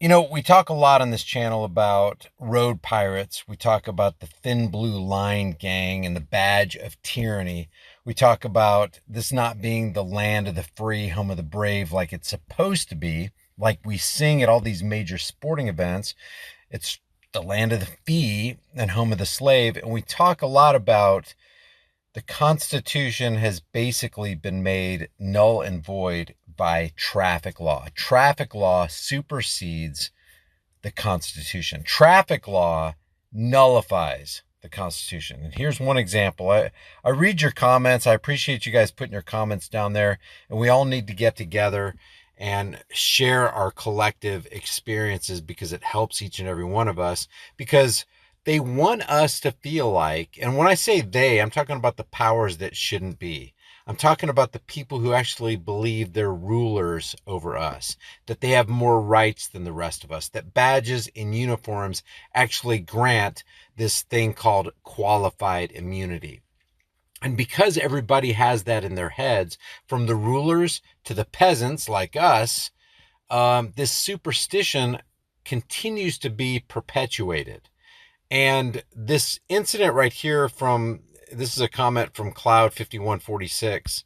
We talk a lot on this channel about road pirates. We talk about the thin blue line gang and the badge of tyranny. We talk about this not being the land of the free, home of the brave, like it's supposed to be, like we sing at all these major sporting events. It's the land of the fee and home of the slave. And we talk a lot about the Constitution has basically been made null and void by traffic law. Traffic law supersedes the Constitution. Traffic law nullifies the Constitution. And here's one example. I read your comments. I appreciate you guys putting your comments down there. And we all need to get together and share our collective experiences because it helps each and every one of us. Because they want us to feel like, and when I say they, I'm talking about the powers that shouldn't be. I'm talking about the people who actually believe they're rulers over us, that they have more rights than the rest of us, that badges and uniforms actually grant this thing called qualified immunity. And because everybody has that in their heads, from the rulers to the peasants like us, this superstition continues to be perpetuated. And this incident right here this is a comment from Cloud 5146.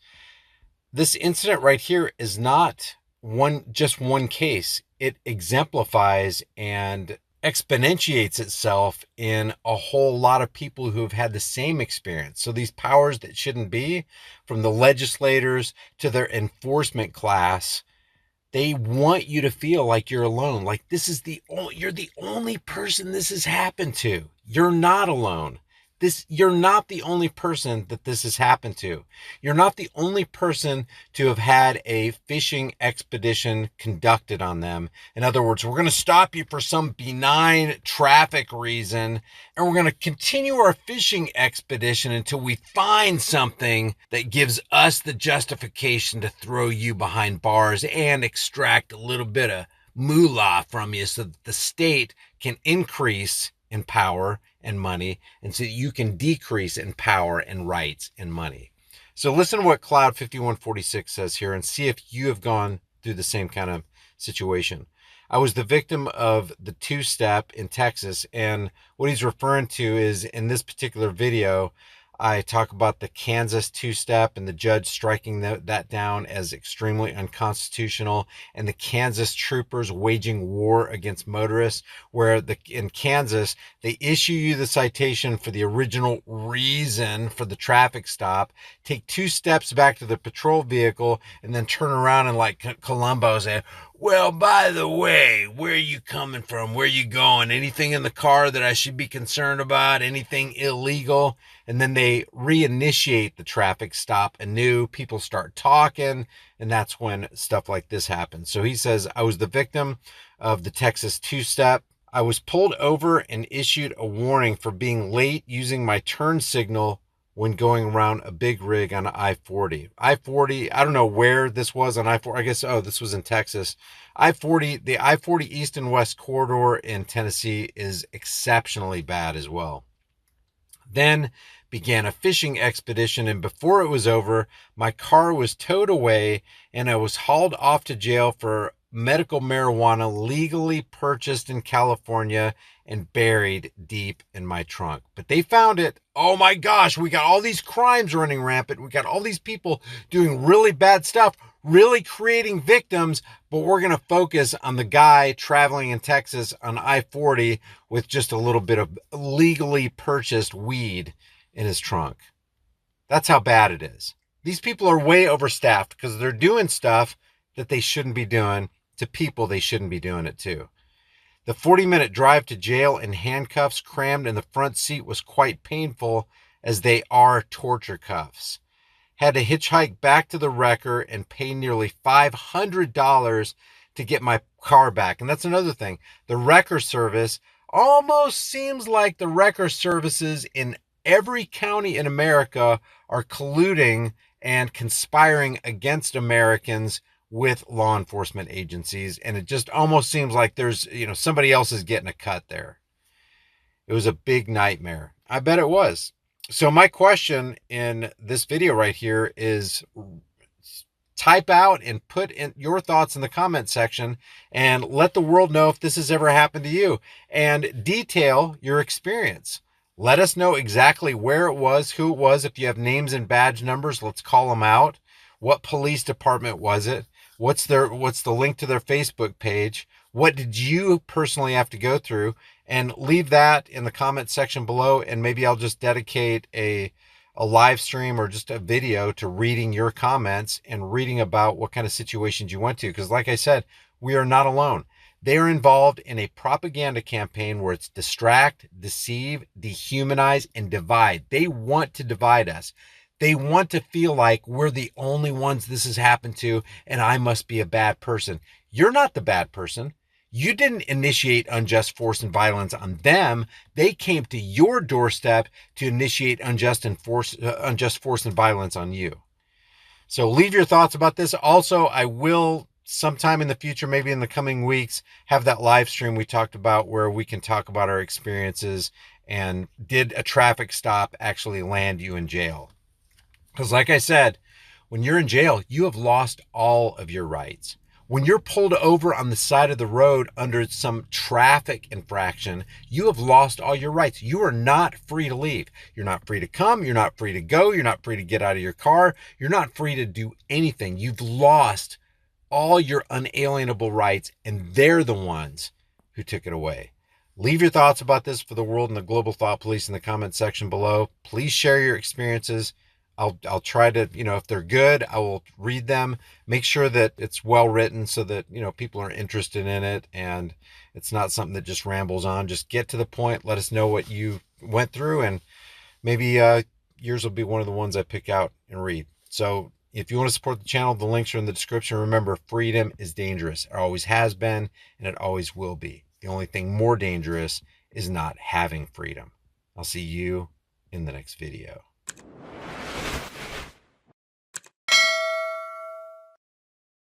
This incident right here is not just one case. It exemplifies and exponentiates itself in a whole lot of people who have had the same experience. So these powers that shouldn't be, from the legislators to their enforcement class, they want you to feel like you're alone. Like you're the only person this has happened to. You're not alone. You're not the only person that this has happened to. You're not the only person to have had a fishing expedition conducted on them. In other words, we're going to stop you for some benign traffic reason, and we're going to continue our fishing expedition until we find something that gives us the justification to throw you behind bars and extract a little bit of moolah from you so that the state can increase in power and money, and so you can decrease in power and rights and money. So listen to what Cloud 5146 says here and see if you have gone through the same kind of situation. I was the victim of the two-step in Texas, and what he's referring to is, in this particular video, I talk about the Kansas two-step and the judge striking that down as extremely unconstitutional, and the Kansas troopers waging war against motorists, where in Kansas, they issue you the citation for the original reason for the traffic stop, take two steps back to the patrol vehicle, and then turn around and like Columbo say, well, by the way, where are you coming from? Where are you going? Anything in the car that I should be concerned about? Anything illegal? And then they reinitiate the traffic stop anew. People start talking, and that's when stuff like this happens. So he says, I was the victim of the Texas two-step. I was pulled over and issued a warning for being late using my turn signal when going around a big rig on I-40. I-40, I don't know where this was on I-40. I guess, this was in Texas. I-40, the I-40 East and West corridor in Tennessee is exceptionally bad as well. Then began a fishing expedition, and before it was over, my car was towed away and I was hauled off to jail for medical marijuana legally purchased in California and buried deep in my trunk. But they found it. Oh my gosh, we got all these crimes running rampant. We got all these people doing really bad stuff, really creating victims, but we're going to focus on the guy traveling in Texas on I-40 with just a little bit of legally purchased weed in his trunk. That's how bad it is. These people are way overstaffed because they're doing stuff that they shouldn't be doing to people they shouldn't be doing it to. The 40-minute drive to jail in handcuffs crammed in the front seat was quite painful, as they are torture cuffs. Had to hitchhike back to the wrecker and pay nearly $500 to get my car back. And that's another thing. The wrecker service almost seems like the wrecker services in every county in America are colluding and conspiring against Americans with law enforcement agencies. And it just almost seems like there's, somebody else is getting a cut there. It was a big nightmare. I bet it was. So my question in this video right here is type out and put in your thoughts in the comment section and let the world know if this has ever happened to you, and detail your experience. Let us know exactly where it was, who it was. If you have names and badge numbers, let's call them out. What police department was it? What's the link to their Facebook page? What did you personally have to go through? And leave that in the comment section below, and maybe I'll just dedicate a live stream or just a video to reading your comments and reading about what kind of situations you went to. Because like I said, we are not alone. They are involved in a propaganda campaign where it's distract, deceive, dehumanize, and divide. They want to divide us. They want to feel like we're the only ones this has happened to, and I must be a bad person. You're not the bad person. You didn't initiate unjust force and violence on them. They came to your doorstep to initiate unjust force and violence on you. So leave your thoughts about this. Also, I will sometime in the future, maybe in the coming weeks, have that live stream we talked about where we can talk about our experiences and did a traffic stop actually land you in jail? Because like I said, when you're in jail, you have lost all of your rights. When you're pulled over on the side of the road under some traffic infraction, you have lost all your rights. You are not free to leave. You're not free to come. You're not free to go. You're not free to get out of your car. You're not free to do anything. You've lost all your unalienable rights, and they're the ones who took it away. Leave your thoughts about this for the world and the global thought police in the comment section below. Please share your experiences. I'll try to, if they're good, I will read them, make sure that it's well written so that, people are interested in it and it's not something that just rambles on. Just get to the point. Let us know what you went through, and maybe yours will be one of the ones I pick out and read. So if you want to support the channel, the links are in the description. Remember, freedom is dangerous. It always has been, and it always will be. The only thing more dangerous is not having freedom. I'll see you in the next video.